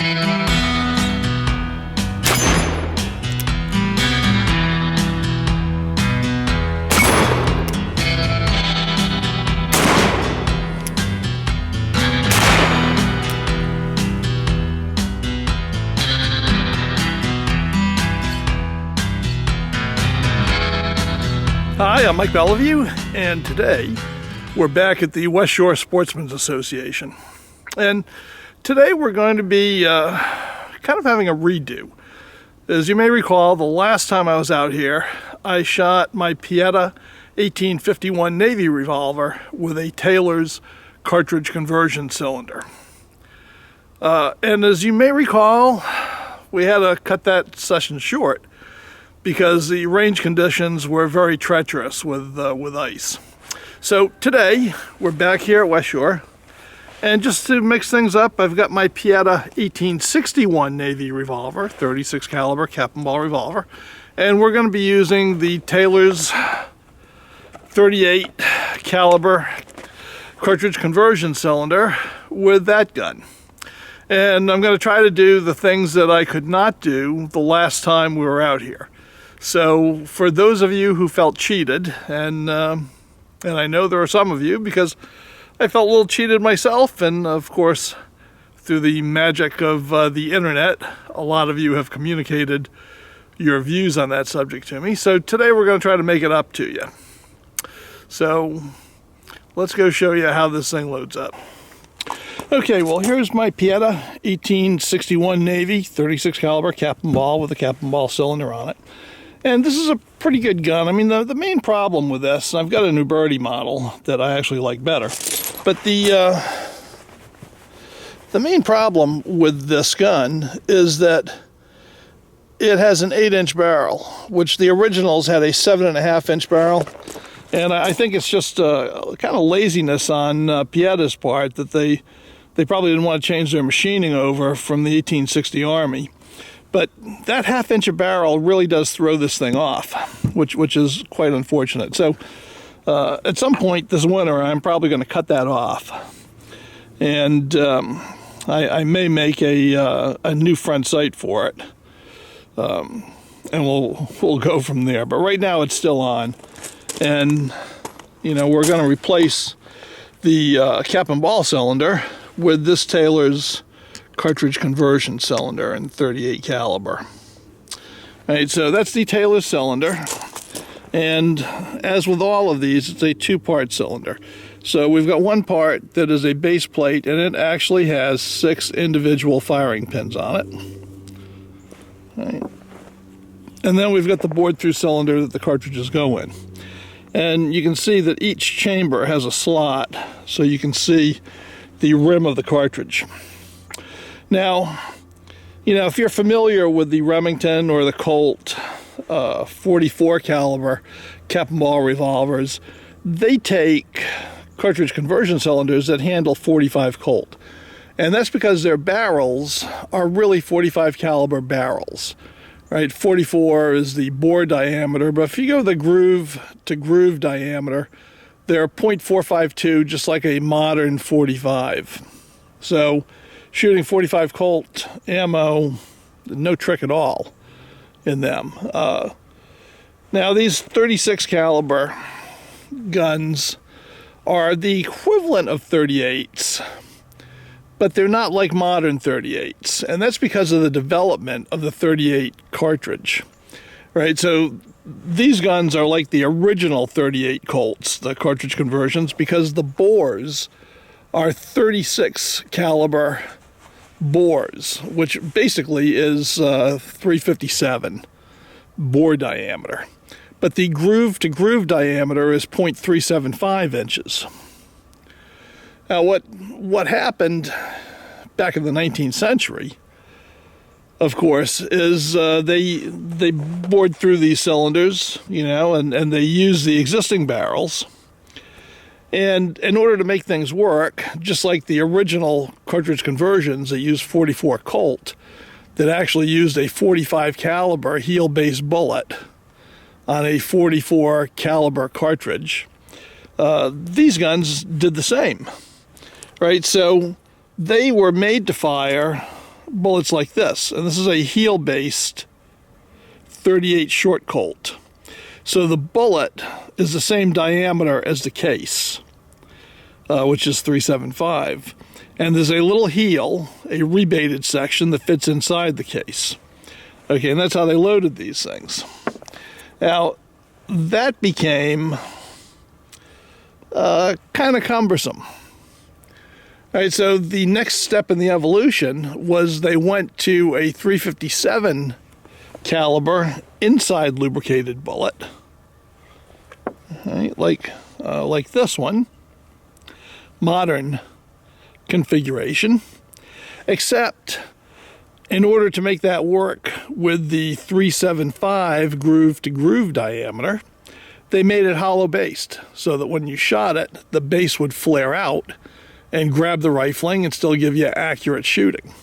Hi, I'm Mike Beliveau, and today we're back at the West Shore Sportsmen's Association. And today we're going to be kind of having a redo. As you may recall, the last time I was out here, I shot my Pietta 1851 Navy Revolver with a Taylor's cartridge conversion cylinder. And as you may recall, we had to cut that session short because the range conditions were very treacherous with ice. So today, we're back here at West Shore, and just to mix things up, I've got my Pietta 1861 Navy Revolver, 36 caliber cap and ball revolver, and we're going to be using the Taylor's 38 caliber cartridge conversion cylinder with that gun. And I'm going to try to do the things that I could not do the last time we were out here. So for those of you who felt cheated, and I know there are some of you because I felt a little cheated myself, and of course through the magic of the internet, a lot of you have communicated your views on that subject to me. So today we're going to try to make it up to you. So let's go show you how this thing loads up. Okay, well here's my Pietta 1861 Navy 36 caliber cap and ball with a cap and ball cylinder on it. And this is a pretty good gun. I mean, the main problem with this, I've got a new Birdie model that I actually like better, but the main problem with this gun is that it has an 8-inch barrel, which the originals had a 7.5-inch barrel. And I think it's just kind of laziness on Pietta's part that they probably didn't want to change their machining over from the 1860 Army. But that 1/2 inch barrel really does throw this thing off, which is quite unfortunate. So at some point this winter, I'm probably going to cut that off. And I may make a new front sight for it. And we'll go from there. But right now it's still on. And, you know, we're going to replace the cap and ball cylinder with this Taylor's cartridge conversion cylinder in 38 caliber. All right, so that's the Taylor cylinder. And as with all of these, it's a 2-part cylinder. So we've got one part that is a base plate, and it actually has 6 individual firing pins on it. All right. And then we've got the bored-through cylinder that the cartridges go in. And you can see that each chamber has a slot, so you can see the rim of the cartridge. Now, you know, if you're familiar with the Remington or the Colt 44 caliber cap and ball revolvers, they take cartridge conversion cylinders that handle 45 Colt. And that's because their barrels are really 45 caliber barrels. Right, 44 is the bore diameter, but if you go the groove to groove diameter, they're .452, just like a modern 45. So shooting 45 Colt ammo, no trick at all in them. Now these 36 caliber guns are the equivalent of 38s, but they're not like modern 38s, and that's because of the development of the 38 cartridge, right? So these guns are like the original 38 Colts, the cartridge conversions, because the bores are 36 caliber bores, which basically is 357 bore diameter. But the groove to groove diameter is 0.375 inches. Now, what happened back in the 19th century, of course, is they bored through these cylinders, you know, and they used the existing barrels. And in order to make things work, just like the original cartridge conversions that used 44 Colt, that actually used a 45 caliber heel-based bullet on a 44 caliber cartridge, these guns did the same. Right, so they were made to fire bullets like this, and this is a heel-based 38 short Colt. So the bullet is the same diameter as the case, which is 375. And there's a little heel, a rebated section that fits inside the case. Okay, and that's how they loaded these things. Now, that became kind of cumbersome. All right, so the next step in the evolution was they went to a 357 caliber inside lubricated bullet, right, like this one, modern configuration, except in order to make that work with the 375 groove to groove diameter, they made it hollow based so that when you shot it, the base would flare out and grab the rifling and still give you accurate shooting.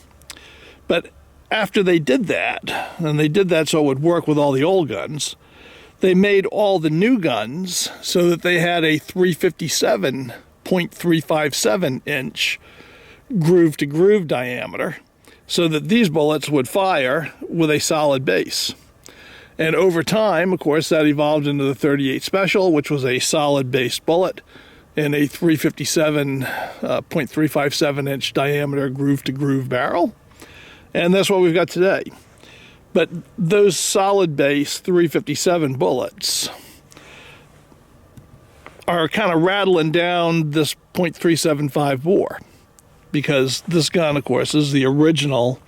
But after they did that, and they did that so it would work with all the old guns, they made all the new guns so that they had a 357.357 inch groove to groove diameter so that these bullets would fire with a solid base. And over time, of course, that evolved into the 38 Special, which was a solid base bullet in a 357.357 inch diameter groove to groove barrel. And that's what we've got today. But those solid base 357 bullets are kind of rattling down this .375 bore, because this gun, of course, is the original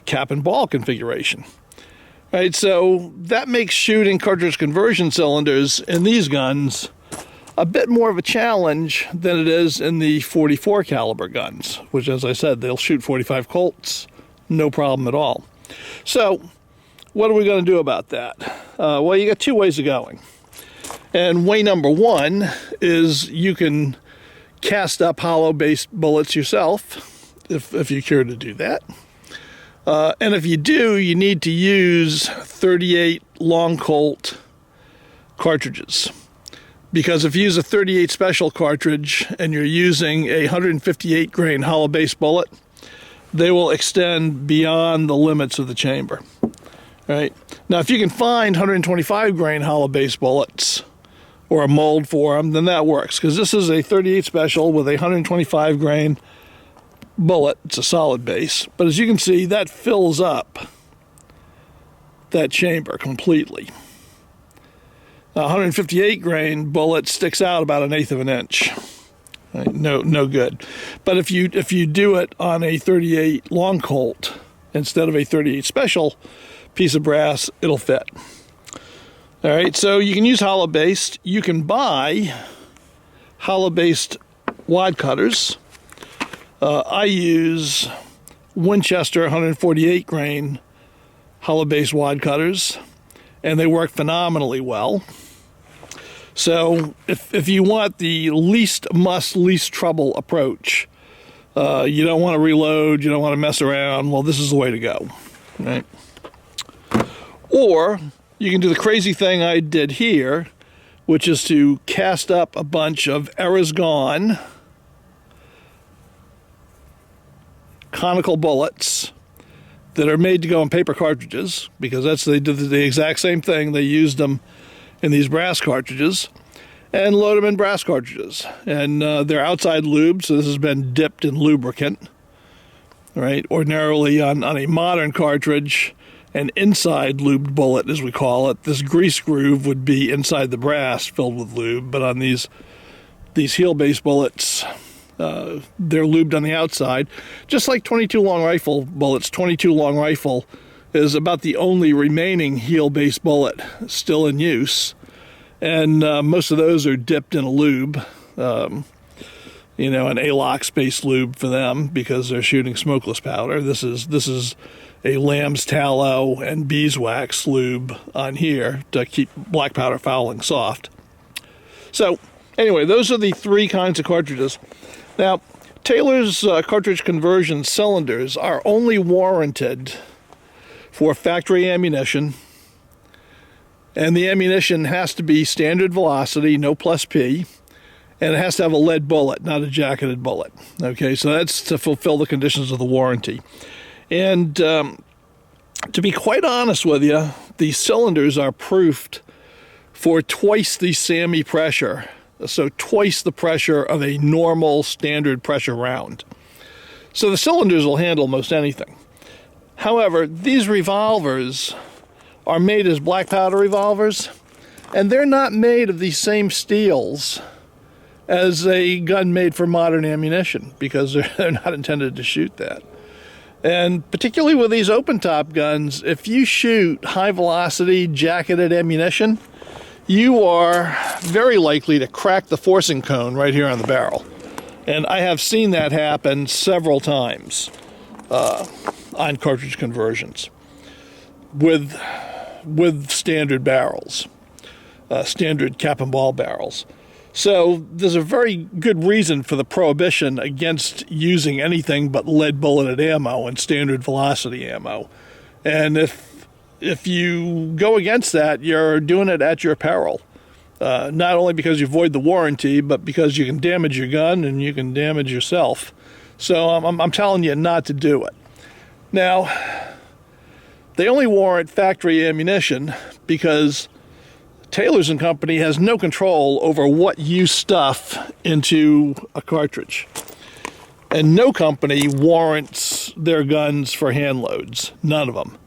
cap and ball configuration. Right, so that makes shooting cartridge conversion cylinders in these guns a bit more of a challenge than it is in the 44 caliber guns, which, as I said, they'll shoot 45 Colts, no problem at all. So what are we going to do about that? Well, you got two ways of going. And way number one is you can cast up hollow-based bullets yourself, if you care to do that. And if you do, you need to use 38 long Colt cartridges. Because if you use a 38 Special cartridge and you're using a 158 grain hollow base bullet, they will extend beyond the limits of the chamber. Right? Now, if you can find 125 grain hollow base bullets or a mold for them, then that works. Because this is a 38 Special with a 125 grain bullet. It's a solid base. But as you can see, that fills up that chamber completely. A 158 grain bullet sticks out about 1/8 of an inch. Right? No good. But if you do it on a 38 long Colt instead of a 38 Special piece of brass, it'll fit. All right, so you can use hollow based. You can buy hollow based wad cutters. I use Winchester 148 grain hollow base wad cutters, and they work phenomenally well. So if you want the least trouble approach, you don't want to reload, you don't want to mess around, well, this is the way to go, right? Or you can do the crazy thing I did here, which is to cast up a bunch of Eras Gone conical bullets that are made to go in paper cartridges, because they did the exact same thing. They used them in these brass cartridges and load them in brass cartridges. And they're outside lubed, so this has been dipped in lubricant. Right? Ordinarily on a modern cartridge, an inside lubed bullet, as we call it, this grease groove would be inside the brass filled with lube. But on these heel-based bullets, they're lubed on the outside, just like 22 long rifle bullets. 22 long rifle is about the only remaining heel-based bullet still in use, and most of those are dipped in a lube, an Alox-based lube for them, because they're shooting smokeless powder. This is a lamb's tallow and beeswax lube on here to keep black powder fouling soft. So anyway, those are the three kinds of cartridges. Now, Taylor's cartridge conversion cylinders are only warranted for factory ammunition, and the ammunition has to be standard velocity, no plus P, and it has to have a lead bullet, not a jacketed bullet. Okay, so that's to fulfill the conditions of the warranty. And to be quite honest with you, these cylinders are proofed for twice the SAMI pressure, so twice the pressure of a normal standard pressure round. So the cylinders will handle most anything. However, these revolvers are made as black powder revolvers, and they're not made of the same steels as a gun made for modern ammunition, because they're not intended to shoot that. And particularly with these open-top guns, if you shoot high-velocity jacketed ammunition, you are very likely to crack the forcing cone right here on the barrel. And I have seen that happen several times on cartridge conversions with standard barrels, standard cap and ball barrels. So there's a very good reason for the prohibition against using anything but lead bulleted ammo and standard velocity ammo. And if you go against that, you're doing it at your peril. Not only because you void the warranty, but because you can damage your gun and you can damage yourself. So I'm telling you not to do it. Now, they only warrant factory ammunition because Taylor's and Company has no control over what you stuff into a cartridge. And no company warrants their guns for hand loads. None of them.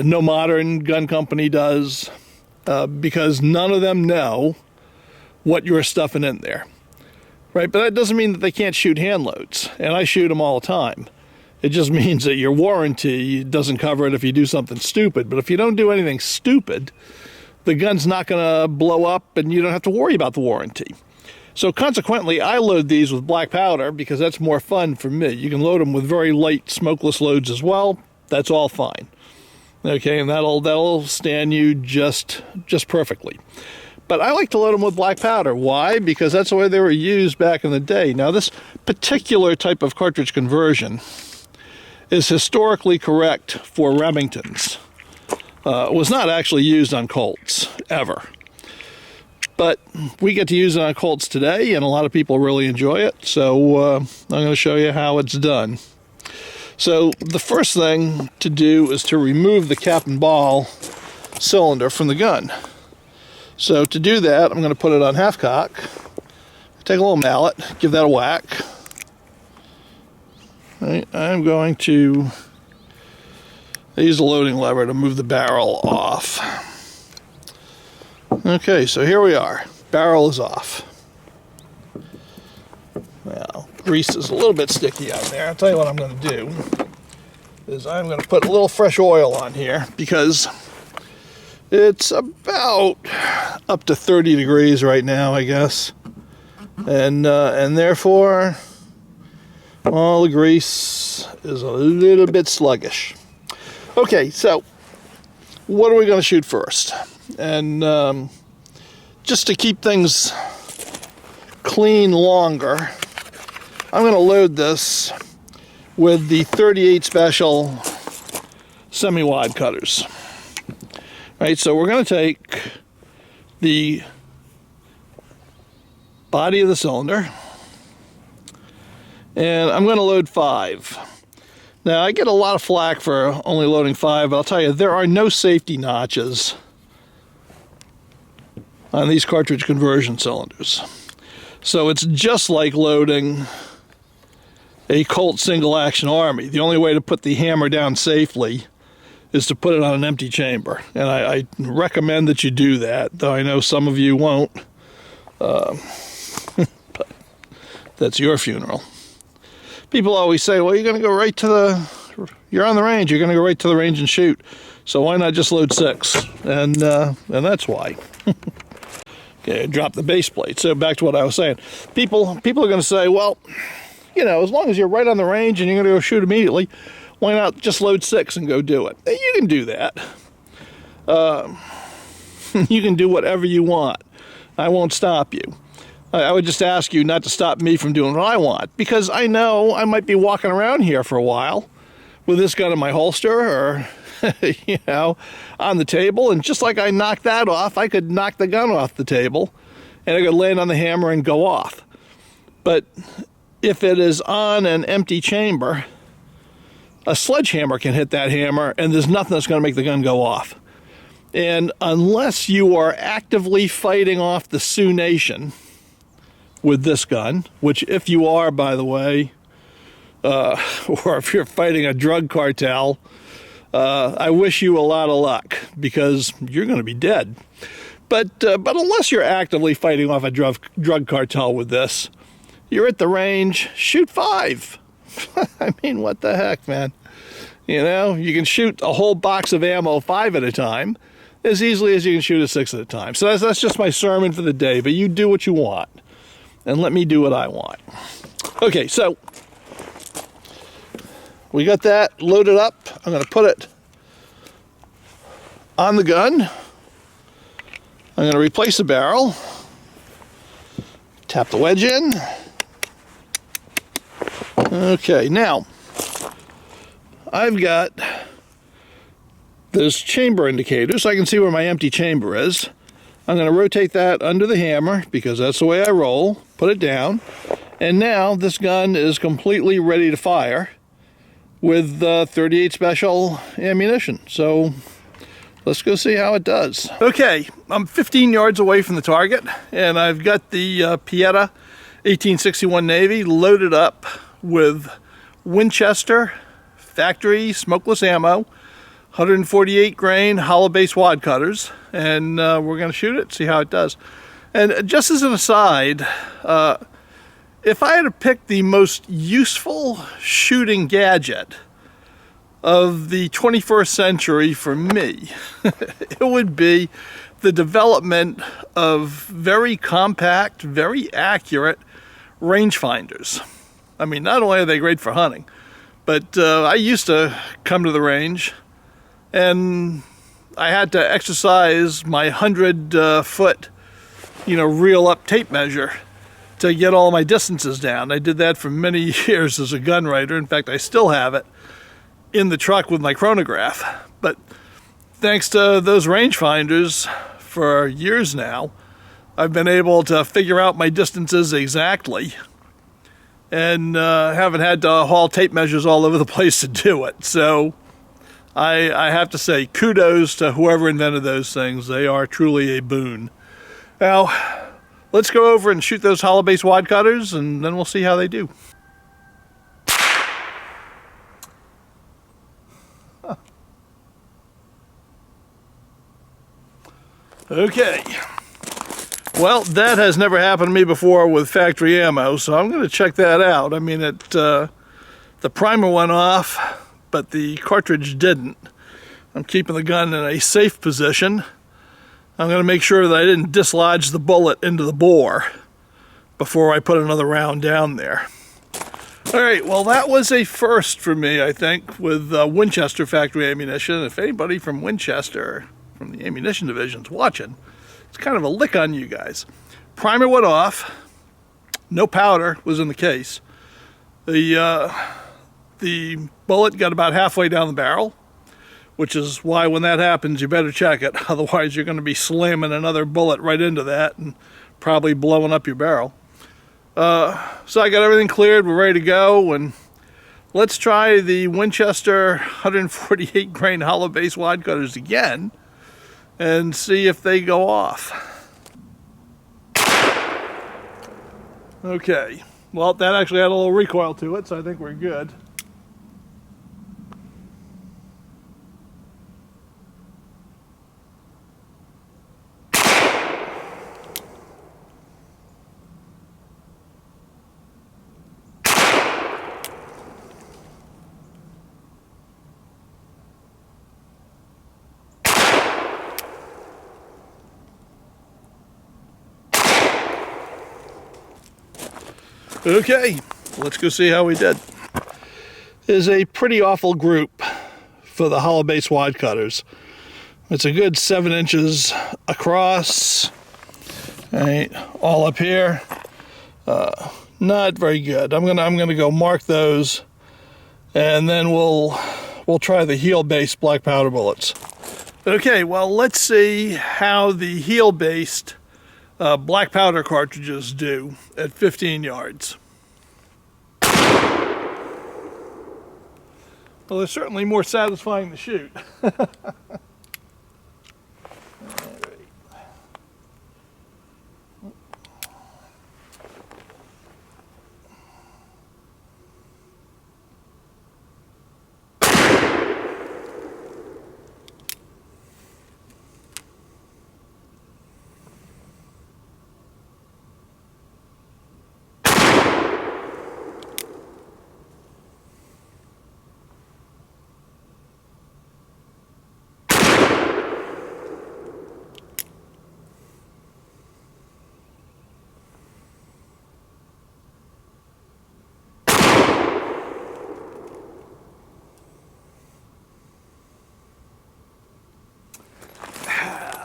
No modern gun company does, because none of them know what you're stuffing in there. Right? But that doesn't mean that they can't shoot hand loads. And I shoot them all the time. It just means that your warranty doesn't cover it if you do something stupid. But if you don't do anything stupid, the gun's not going to blow up and you don't have to worry about the warranty. So consequently, I load these with black powder because that's more fun for me. You can load them with very light smokeless loads as well. That's all fine. Okay, and that'll stand you just perfectly. But I like to load them with black powder. Why? Because that's the way they were used back in the day. Now, this particular type of cartridge conversion is historically correct for Remingtons. Was not actually used on Colts, ever. But we get to use it on Colts today, and a lot of people really enjoy it. So I'm going to show you how it's done. So the first thing to do is to remove the cap and ball cylinder from the gun. So to do that, I'm going to put it on half cock. Take a little mallet, give that a whack. Right, I'm going to use the loading lever to move the barrel off. Okay, so here we are. Barrel is off. Now, grease is a little bit sticky on there. I'll tell you what I'm going to do is I'm going to put a little fresh oil on here because it's about up to 30 degrees right now, I guess. And therefore, all the grease is a little bit sluggish. Okay, so what are we going to shoot first? And just to keep things clean longer, I'm going to load this with the 38 Special semi-wad cutters. Right, so we're going to take the body of the cylinder, and I'm going to load 5. Now, I get a lot of flack for only loading 5, but I'll tell you, there are no safety notches on these cartridge conversion cylinders. So it's just like loading a Colt single-action Army. The only way to put the hammer down safely is to put it on an empty chamber. And I recommend that you do that, though I know some of you won't. But that's your funeral. People always say, well, you're going to go right to you're on the range, you're going to go right to the range and shoot. So why not just load 6? And that's why. Okay, drop the base plate. So back to what I was saying. People are going to say, well, you know, as long as you're right on the range and you're going to go shoot immediately, why not just load 6 and go do it? You can do that. You can do whatever you want. I won't stop you. I would just ask you not to stop me from doing what I want, because I know I might be walking around here for a while with this gun in my holster or, you know, on the table, and just like I knocked that off, I could knock the gun off the table and I could land on the hammer and go off. But if it is on an empty chamber, a sledgehammer can hit that hammer, and there's nothing that's going to make the gun go off. And unless you are actively fighting off the Sioux Nation with this gun, which if you are, by the way, or if you're fighting a drug cartel, I wish you a lot of luck, because you're going to be dead. But unless you're actively fighting off a drug cartel with this, you're at the range, shoot 5. I mean, what the heck, man? You know, you can shoot a whole box of ammo 5 at a time as easily as you can shoot a 6 at a time. So that's just my sermon for the day, but you do what you want, and let me do what I want. Okay, so we got that loaded up. I'm going to put it on the gun. I'm going to replace the barrel. Tap the wedge in. Okay, now I've got this chamber indicator so I can see where my empty chamber is. I'm going to rotate that under the hammer because that's the way I roll. Put it down. And now this gun is completely ready to fire with 38 special ammunition. So let's go see how it does. Okay, I'm 15 yards away from the target, and I've got the Pietta 1861 Navy loaded up with Winchester factory smokeless ammo, 148 grain hollow base wad cutters, and we're going to shoot it, see how it does. And just as an aside, if I had to pick the most useful shooting gadget of the 21st century for me, it would be the development of very compact, very accurate rangefinders. I mean, not only are they great for hunting, but I used to come to the range and I had to exercise my 100-foot, reel up tape measure to get all my distances down. I did that for many years as a gun writer. In fact, I still have it in the truck with my chronograph. But thanks to those rangefinders for years now, I've been able to figure out my distances exactly and haven't had to haul tape measures all over the place to do it. So I have to say kudos to whoever invented those things. They are truly a boon. Now, let's go over and shoot those hollow base wad cutters, and then we'll see how they do. Okay. Well, that has never happened to me before with factory ammo, so I'm going to check that out. I mean, the primer went off, but the cartridge didn't. I'm keeping the gun in a safe position. I'm going to make sure that I didn't dislodge the bullet into the bore before I put another round down there. All right, well, that was a first for me, I think, with Winchester factory ammunition. If anybody from Winchester, from the ammunition division's watching, it's kind of a lick on you guys. Primer went off. No powder was in the case. The bullet got about halfway down the barrel, which is why when that happens, you better check it. Otherwise, you're going to be slamming another bullet right into that and probably blowing up your barrel. So I got everything cleared. We're ready to go. And let's try the Winchester 148 grain hollow base wad cutters again and see if they go off. Okay. Well, that actually had a little recoil to it, so I think we're good. Okay, let's go see how we did. Is a pretty awful group for the hollow base wad cutters. It's a good 7 inches across, right, all up here. Not very good. I'm gonna go mark those, and then we'll try the heel based black powder bullets. Okay, well, let's see how the heel based black powder cartridges do at 15 yards. Well, they're certainly more satisfying to shoot.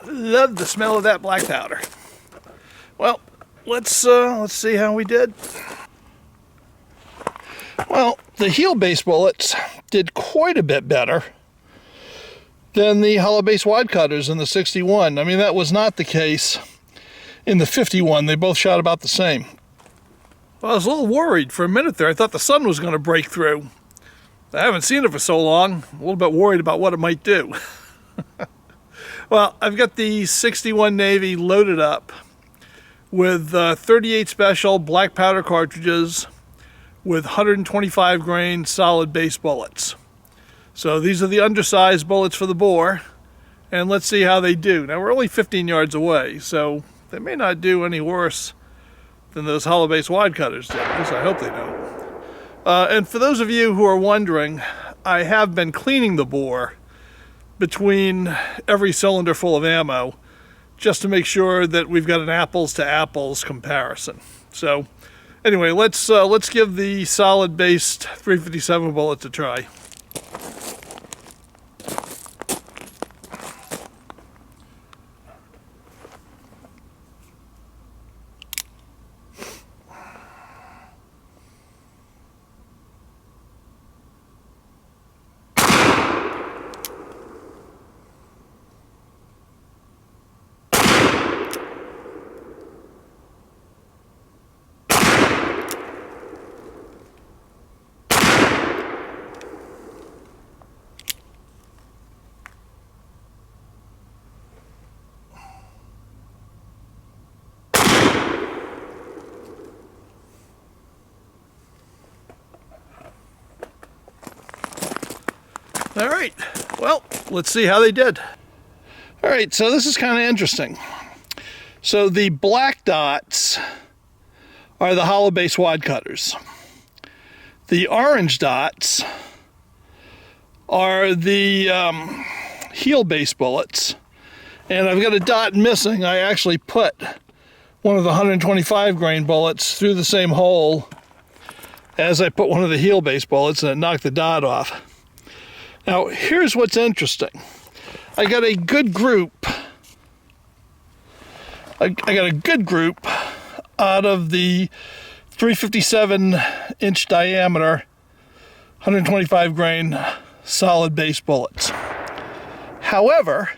Love the smell of that black powder. Well, let's see how we did. Well, the heel base bullets did quite a bit better than the hollow base wadcutters in the 61. I mean, that was not the case in the 51. They both shot about the same. Well, I was a little worried for a minute there. I thought the sun was going to break through. I haven't seen it for so long. I'm a little bit worried about what it might do. Well, I've got the 61 Navy loaded up with 38 special black powder cartridges with 125 grain solid base bullets. So these are the undersized bullets for the bore, and let's see how they do. Now we're only 15 yards away, so they may not do any worse than those hollow base wadcutters did. At least I hope they don't. And for those of you who are wondering, I have been cleaning the bore between every cylinder full of ammo just to make sure that we've got an apples to apples comparison. So anyway, let's give the solid based 357 bullets a try. All right, well, let's see how they did. All right, so this is kind of interesting. So the black dots are the hollow base wadcutters. The orange dots are the heel base bullets. And I've got a dot missing. I actually put one of the 125 grain bullets through the same hole as I put one of the heel base bullets, and it knocked the dot off. Now, here's what's interesting. I got a good group. I got a good group out of the 357-inch diameter, 125 grain solid base bullets. However,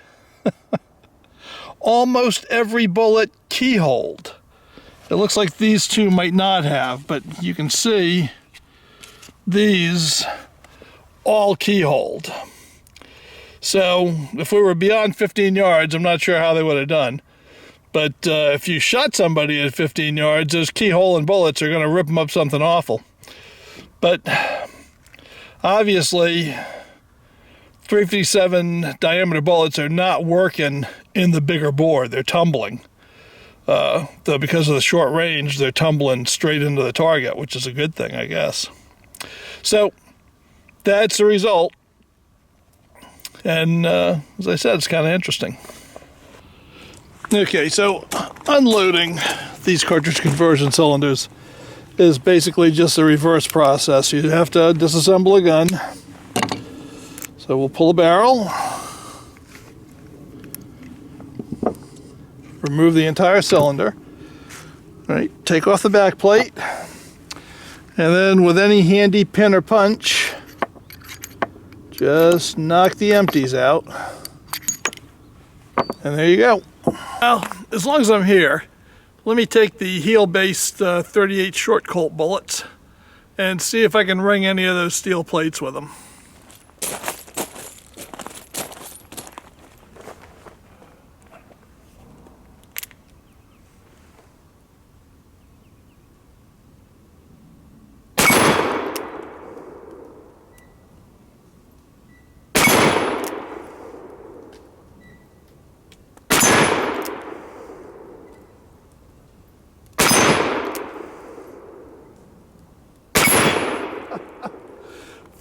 almost every bullet keyholed. It looks like these two might not have, but you can see these all keyholed. So if we were beyond 15 yards, I'm not sure how they would have done. But if you shot somebody at 15 yards, those keyhole and bullets are going to rip them up something awful. But obviously, 357 diameter bullets are not working in the bigger bore. They're tumbling. Though because of the short range, they're tumbling straight into the target, which is a good thing, I guess. So that's the result. And as I said, it's kind of interesting. Okay, so unloading these cartridge conversion cylinders is basically just a reverse process. You have to disassemble a gun. So we'll pull a barrel, remove the entire cylinder, right? Take off the back plate, and then with any handy pin or punch, just knock the empties out. And there you go. Well, as long as I'm here, let me take the heel-based 38 short Colt bullets and see if I can ring any of those steel plates with them.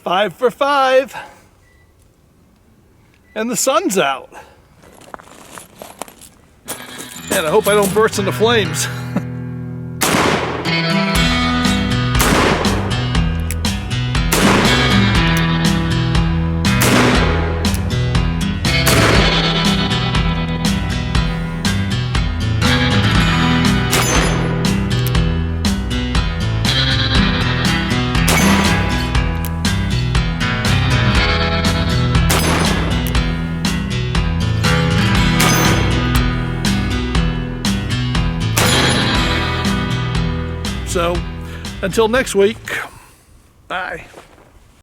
5 for 5. And the sun's out. And I hope I don't burst into flames. So, until next week, bye.